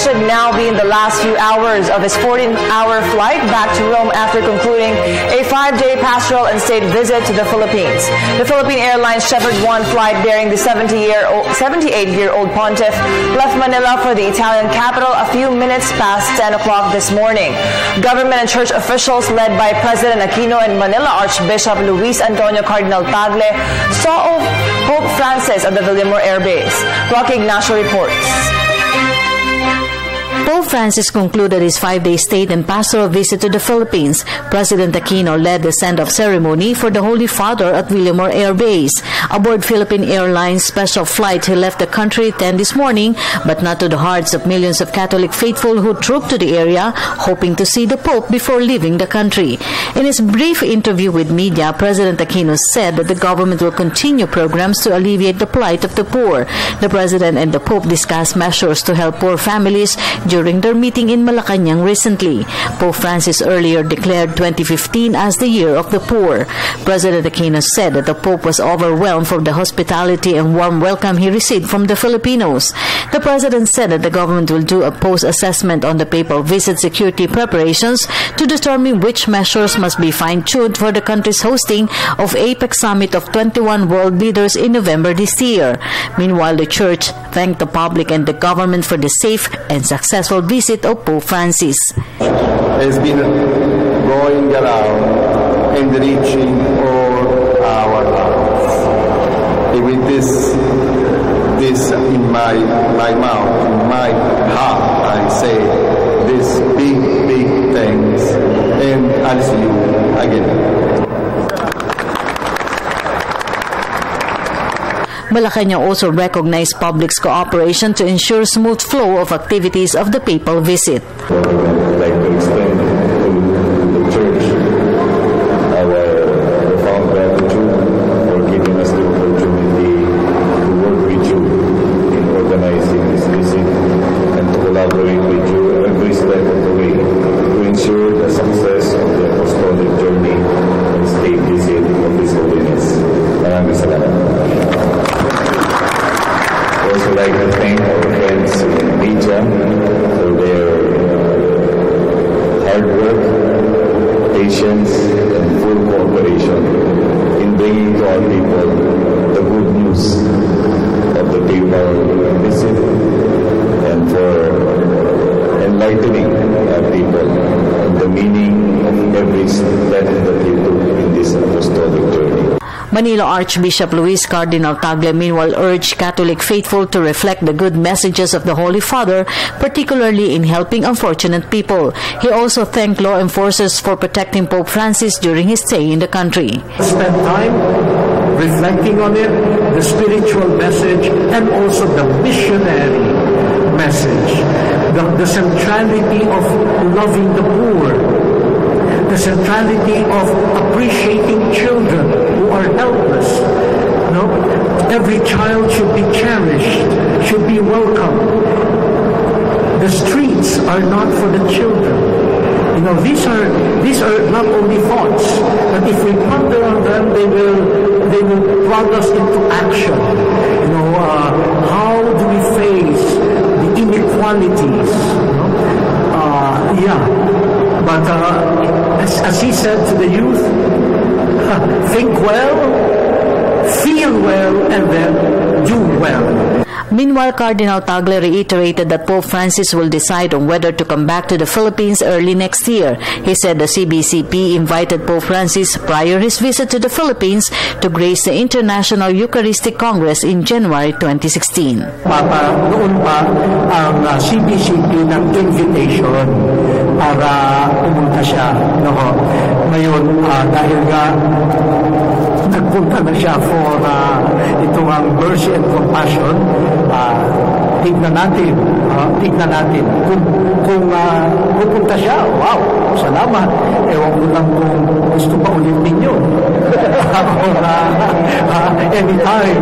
should now be in the last few hours of his 14-hour flight back to Rome after concluding a 5-day pastoral and state visit to the Philippines. The Philippine Airlines Shepherd 1 flight bearing the 78-year-old pontiff left Manila for the Italian capital a few minutes past 10 o'clock this morning. Government and church officials led by President Aquino and Manila Archbishop Luis Antonio Cardinal Tagle saw Pope Francis at the Villamor Air Base. Rocky Ignacio reports. Pope Francis concluded his 5-day state and pastoral visit to the Philippines. President Aquino led the send-off ceremony for the Holy Father at Villamor Air Base. Aboard Philippine Airlines special flight, he left the country 10 this morning, but not to the hearts of millions of Catholic faithful who trooped to the area, hoping to see the Pope before leaving the country. In his brief interview with media, President Aquino said that the government will continue programs to alleviate the plight of the poor. The President and the Pope discussed measures to help poor families during their meeting in Malacanang recently. Pope Francis earlier declared 2015 as the Year of the Poor. President Aquino said that the Pope was overwhelmed for the hospitality and warm welcome he received from the Filipinos. The President said that the government will do a post-assessment on the papal visit security preparations to determine which measures must be fine-tuned for the country's hosting of APEC Summit of 21 world leaders in November this year. Meanwhile, the Church thanked the public and the government for the safe and successful visit of Pope Francis. Has been going around and reaching all our hearts. With this in my mouth, in my heart, I say this big thanks, and I'll see you again. Malacanang also recognized public's cooperation to ensure smooth flow of activities of the papal visit. I would like to extend to the Church our profound gratitude for giving us the opportunity to work with you in organizing this visit and to collaborate with you every step of the way to ensure the success of the apostolic journey and state visit of His Holiness. Maraming salamat. I also like to thank our friends in media for their hard work, patience, and full cooperation in bringing to our people the good news of the papal visit and for enlightening our people on the meaning of every step that they took in this apostolic journey. Manila Archbishop Luis Cardinal Tagle meanwhile urged Catholic faithful to reflect the good messages of the Holy Father, particularly in helping unfortunate people. He also thanked law enforcers for protecting Pope Francis during his stay in the country. Spend time reflecting on it, the spiritual message, and also the missionary message, the centrality of loving the poor, the centrality of appreciating children who are helpless. No? Every child should be cherished, should be welcomed. The streets are not for the children. You know, these are not only thoughts, but if we ponder on them, they will prod us into action. You know, how do we face the inequalities? But as he said to the youth, think well, feel well, and then do well. Meanwhile, Cardinal Tagle reiterated that Pope Francis will decide on whether to come back to the Philippines early next year. He said the CBCP invited Pope Francis prior his visit to the Philippines to grace the International Eucharistic Congress in January 2016. Noon pa ang CBCP ng invitation para pumunta siya. Ngayon, dahil nga nagpunta na siya for itong ang mercy and compassion, tignan natin kung pupunta siya. Wow, salamat. Ewan ko lang kung gusto pa ulit ninyo. Anytime.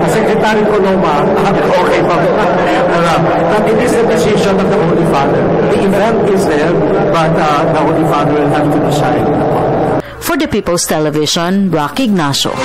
Secretary Coloma, okay pa. But it is the decision of the Holy Father. The event is there, but the Holy Father will have to decide. For the People's Television, Rocky Ignacio.